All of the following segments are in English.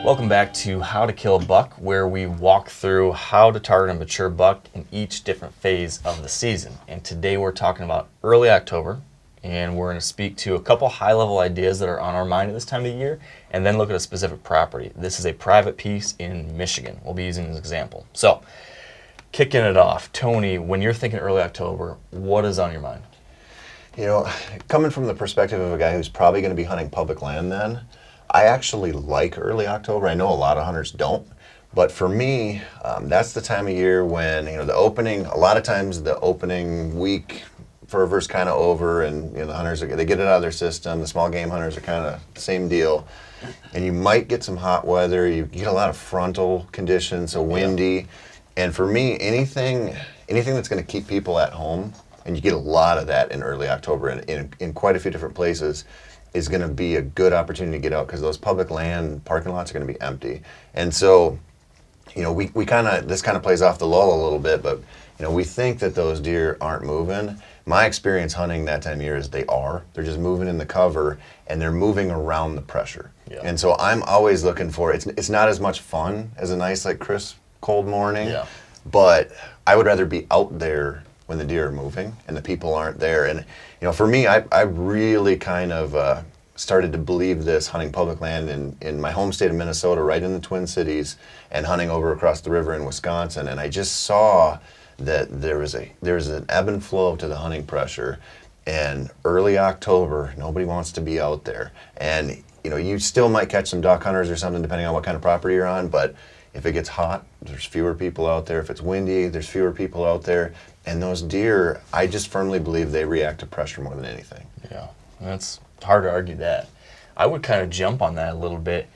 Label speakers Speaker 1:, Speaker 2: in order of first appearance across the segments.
Speaker 1: Welcome back to How to Kill a Buck, where we walk through how to target a mature buck in each different phase of the season. And today we're talking about early October, and we're going to speak to a couple high-level ideas that are on our mind at this time of the year, and then look at a specific property. This is a private piece in Michigan we'll be using as an example. So, kicking it off, Tony, when you're thinking early October, what is on your mind?
Speaker 2: You know, coming from the perspective of a guy who's probably going to be hunting public land then, I actually like early October. I know a lot of hunters don't, but for me, that's the time of year when, you know, a lot of times the opening week fervor's kind of over, and, you know, the hunters, they get it out of their system. The small game hunters are kind of the same deal. And you might get some hot weather. You get a lot of frontal conditions, so windy. Yeah. And for me, anything that's going to keep people at home, and you get a lot of that in early October in quite a few different places, is going to be a good opportunity to get out, because those public land parking lots are going to be empty. And so, you know, this kind of plays off the lull a little bit, but, you know, we think that those deer aren't moving. My experience hunting that time of year is they're just moving in the cover, and they're moving around the pressure. Yeah. And so I'm always looking for, it's not as much fun as a nice, like, crisp, cold morning, yeah, but I would rather be out there when the deer are moving and the people aren't there. And, you know, for me, I really kind of started to believe this hunting public land in my home state of Minnesota, right in the Twin Cities, and hunting over across the river in Wisconsin. And I just saw that there was an ebb and flow to the hunting pressure. And early October, nobody wants to be out there. And, you know, you still might catch some duck hunters or something, depending on what kind of property you're on, but if it gets hot, there's fewer people out there. If it's windy, there's fewer people out there. And those deer, I just firmly believe they react to pressure more than anything.
Speaker 1: Yeah, that's hard to argue that. I would kind of jump on that a little bit.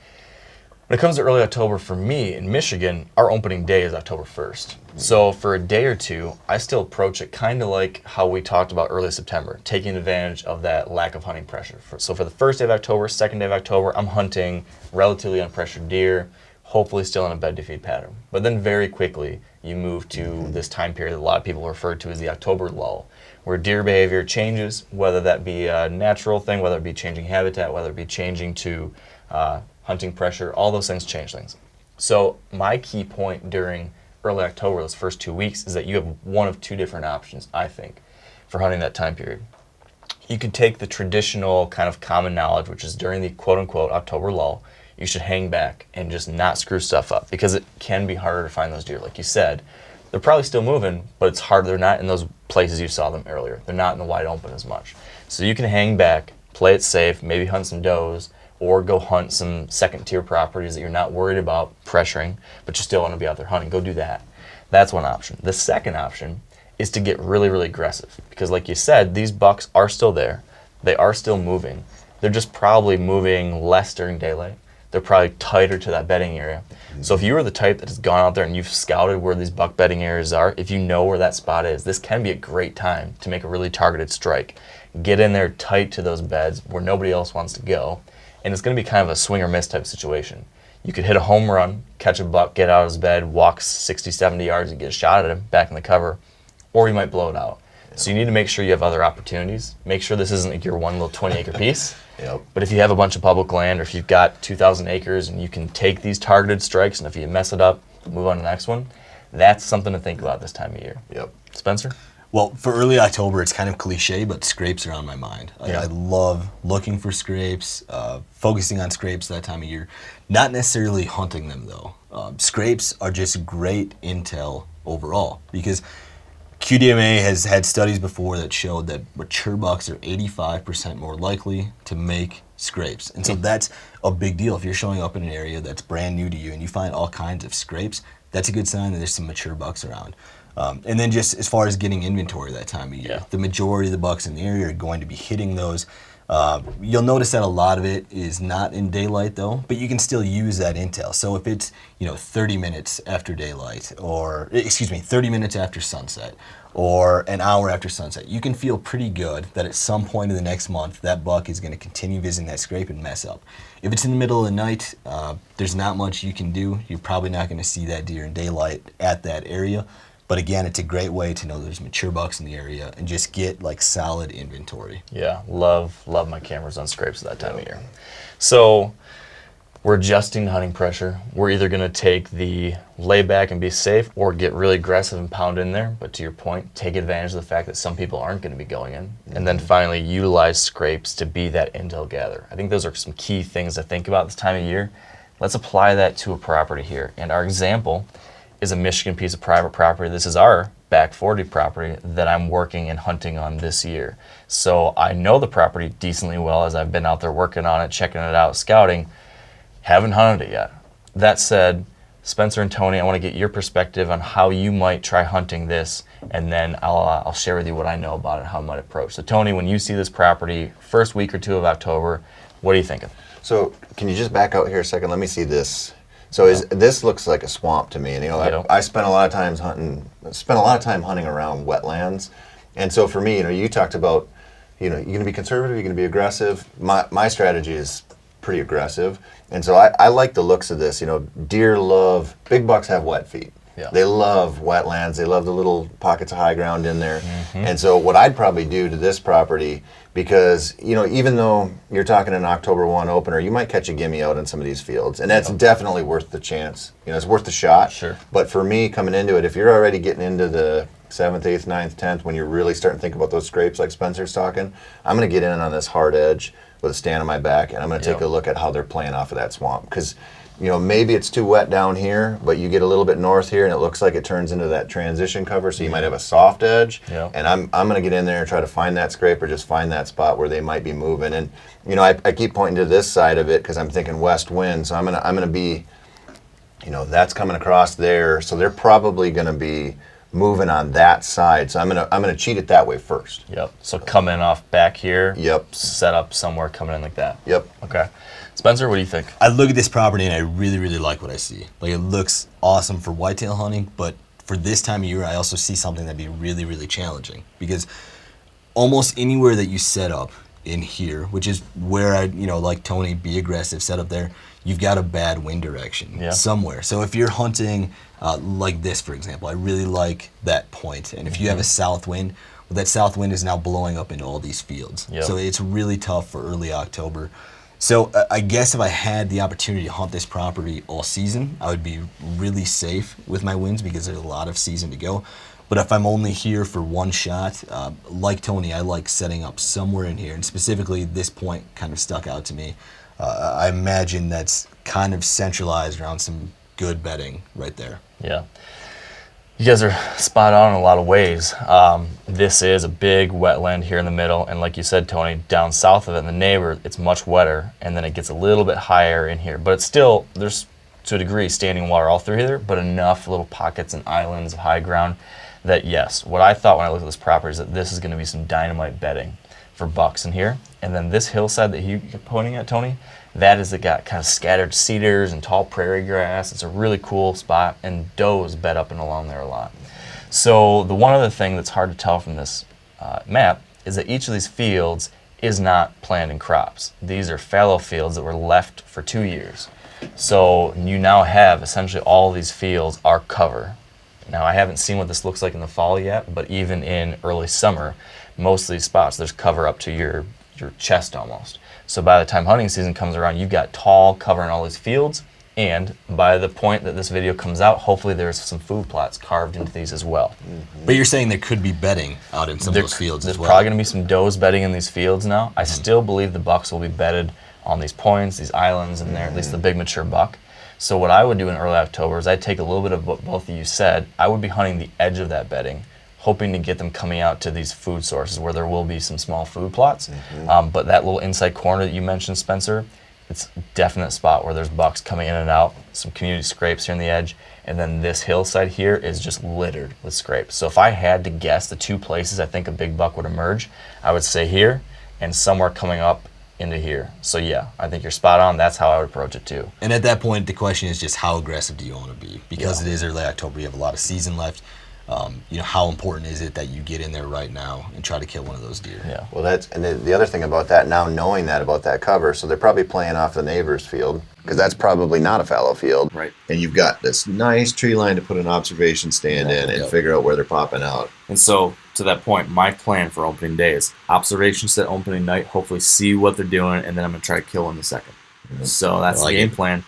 Speaker 1: When it comes to early October, for me, in Michigan, our opening day is October 1st. Mm-hmm. So for a day or two, I still approach it kind of like how we talked about early September, taking advantage of that lack of hunting pressure. So for the first day of October, second day of October, I'm hunting relatively unpressured deer, hopefully still in a bed to feed pattern. But then very quickly, you move to this time period that a lot of people refer to as the October lull, where deer behavior changes, whether that be a natural thing, whether it be changing habitat, whether it be changing to hunting pressure, all those things change things. So my key point during early October, those first 2 weeks, is that you have one of two different options, I think, for hunting that time period. You could take the traditional kind of common knowledge, which is during the quote-unquote October lull, you should hang back and just not screw stuff up, because it can be harder to find those deer. Like you said, they're probably still moving, but it's harder. They're not in those places you saw them earlier. They're not in the wide open as much. So you can hang back, play it safe, maybe hunt some does, or go hunt some second-tier properties that you're not worried about pressuring, but you still want to be out there hunting. Go do that. That's one option. The second option is to get really, really aggressive, because like you said, these bucks are still there. They are still moving. They're just probably moving less during daylight. They're probably tighter to that bedding area. Mm-hmm. So if you are the type that has gone out there and you've scouted where these buck bedding areas are, if you know where that spot is, this can be a great time to make a really targeted strike. Get in there tight to those beds where nobody else wants to go, and it's going to be kind of a swing or miss type situation. You could hit a home run, catch a buck, get out of his bed, walk 60, 70 yards and get a shot at him back in the cover, or you might blow it out. Yeah. So you need to make sure you have other opportunities. Make sure this isn't like your one little 20-acre piece. Yep. But if you have a bunch of public land, or if you've got 2,000 acres and you can take these targeted strikes, and if you mess it up, move on to the next one, that's something to think about this time of year.
Speaker 2: Yep.
Speaker 1: Spencer?
Speaker 3: Well, for early October, it's kind of cliche, but scrapes are on my mind. I love looking for scrapes, focusing on scrapes that time of year. Not necessarily hunting them, though. Scrapes are just great intel overall, because QDMA has had studies before that showed that mature bucks are 85% more likely to make scrapes. And so that's a big deal. If you're showing up in an area that's brand new to you and you find all kinds of scrapes, that's a good sign that there's some mature bucks around. And then just as far as getting inventory that time of year, the majority of the bucks in the area are going to be hitting those. You'll notice that a lot of it is not in daylight though, but you can still use that intel. So if it's, 30 minutes after daylight, or 30 minutes after sunset, or an hour after sunset, you can feel pretty good that at some point in the next month, that buck is going to continue visiting that scrape and mess up. If it's in the middle of the night, there's not much you can do. You're probably not going to see that deer in daylight at that area. But again, it's a great way to know there's mature bucks in the area and just get like solid inventory.
Speaker 1: Yeah, love my cameras on scrapes at that time of year. So We're adjusting to hunting pressure. We're either going to take the lay back and be safe or get really aggressive and pound in there. But to your point, take advantage of the fact that some people aren't going to be going in. And then finally, utilize scrapes to be that intel gatherer. I think those are some key things to think about this time of year. Let's apply that to a property here. And our example is a Michigan piece of private property. This is our back 40 property that I'm working and hunting on this year. So I know the property decently well as I've been out there working on it, checking it out, scouting. Haven't hunted it yet. That said, Spencer and Tony, I want to get your perspective on how you might try hunting this, and then I'll share with you what I know about it, how I might approach. So Tony, when you see this property, first week or two of October, what are you thinking?
Speaker 2: So can you just back out here a second? Let me see this. So this looks like a swamp to me, and I spent a lot of time hunting around wetlands, and so for me, you talked about, you're going to be conservative, you're going to be aggressive. My strategy is pretty aggressive, and so I like the looks of this. Deer love, big bucks have wet feet.
Speaker 1: Yeah.
Speaker 2: They love wetlands. They love the little pockets of high ground in there. And so what I'd probably do to this property, because even though you're talking an October 1 opener, you might catch a gimme out in some of these fields, and that's definitely worth the chance. It's worth the shot.
Speaker 1: Sure.
Speaker 2: But for me, coming into it, if you're already getting into the 7th, 8th, 9th, 10th, when you're really starting to think about those scrapes like Spencer's talking, I'm going to get in on this hard edge with a stand on my back, and I'm going to take a look at how they're playing off of that swamp. Because maybe it's too wet down here, but you get a little bit north here, and it looks like it turns into that transition cover, so you might have a soft edge.
Speaker 1: Yeah.
Speaker 2: And I'm going to get in there and try to find that scrape or just find that spot where they might be moving. And I keep pointing to this side of it because I'm thinking west wind, so I'm going to be, that's coming across there, so they're probably going to be moving on that side. So I'm gonna cheat it that way first.
Speaker 1: Yep. So come in off back here.
Speaker 2: Yep.
Speaker 1: Set up somewhere coming in like that.
Speaker 2: Yep.
Speaker 1: Okay. Spencer, what do you think?
Speaker 3: I look at this property and I really, really like what I see. Like, it looks awesome for whitetail hunting, but for this time of year, I also see something that'd be really, really challenging, because almost anywhere that you set up in here, which is where I, like Tony, be aggressive, set up there, you've got a bad wind direction somewhere. So if you're hunting like this, for example, I really like that point. And if you have a south wind, well, that south wind is now blowing up into all these fields.
Speaker 1: Yep.
Speaker 3: So it's really tough for early October. So I guess if I had the opportunity to hunt this property all season, I would be really safe with my winds because there's a lot of season to go. But if I'm only here for one shot, like Tony, I like setting up somewhere in here. And specifically, this point kind of stuck out to me. I imagine that's kind of centralized around some good bedding right there.
Speaker 1: Yeah. You guys are spot on in a lot of ways. This is a big wetland here in the middle, and like you said, Tony, down south of it in the neighbor, it's much wetter, and then it gets a little bit higher in here. But it's still, there's to a degree standing water all through here, but enough little pockets and islands of high ground that, yes, what I thought when I looked at this property is that this is going to be some dynamite bedding for bucks in here. And then this hillside that you're pointing at, Tony, that is, it got kind of scattered cedars and tall prairie grass. It's a really cool spot, and does bed up and along there a lot. So the one other thing that's hard to tell from this map is that each of these fields is not planted in crops. These are fallow fields that were left for 2 years. So you now have essentially all these fields are cover. Now, I haven't seen what this looks like in the fall yet, but even in early summer, most of these spots, there's cover up to your chest almost. So by the time hunting season comes around, you've got tall cover in all these fields, and by the point that this video comes out, hopefully there's some food plots carved into these as well.
Speaker 3: But you're saying there could be bedding out in some of those fields as well?
Speaker 1: There's probably going to be some does bedding in these fields now. I still believe the bucks will be bedded on these points, these islands in there, at least the big mature buck. So what I would do in early October is I'd take a little bit of what both of you said. I would be hunting the edge of that bedding, hoping to get them coming out to these food sources where there will be some small food plots. But that little inside corner that you mentioned, Spencer, it's a definite spot where there's bucks coming in and out, some community scrapes here on the edge, and then this hillside here is just littered with scrapes. So if I had to guess the two places I think a big buck would emerge, I would say here and somewhere coming up into here. So yeah, I think you're spot on. That's how I would approach it too.
Speaker 3: And at that point, the question is just how aggressive do you want to be? Because it is early October, you have a lot of season left. How important is it that you get in there right now and try to kill one of those deer?
Speaker 1: Yeah.
Speaker 2: Well, and the other thing about that, now knowing that about that cover, so they're probably playing off the neighbor's field, because that's probably not a fallow field.
Speaker 1: Right.
Speaker 2: And you've got this nice tree line to put an observation stand in and figure out where they're popping out.
Speaker 1: And so, to that point, my plan for opening day is observation set opening night, hopefully see what they're doing, and then I'm going to try to kill in the second. So that's
Speaker 3: I like
Speaker 1: the game
Speaker 3: it.
Speaker 1: plan.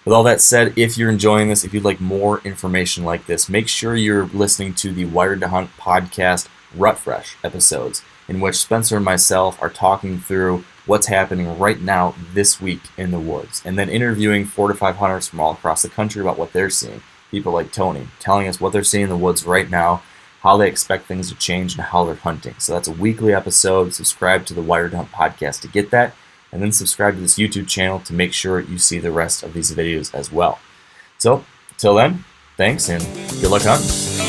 Speaker 1: With all that said, if you're enjoying this, if you'd like more information like this, make sure you're listening to the Wired to Hunt podcast Rut Fresh episodes, in which Spencer and myself are talking through what's happening right now this week in the woods, and then interviewing 4 to 5 hunters from all across the country about what they're seeing. People like Tony telling us what they're seeing in the woods right now, how they expect things to change, and how they're hunting. So that's a weekly episode. Subscribe to the Wired to Hunt podcast to get that, and then subscribe to this YouTube channel to make sure you see the rest of these videos as well. So, till then, thanks and good luck hunting.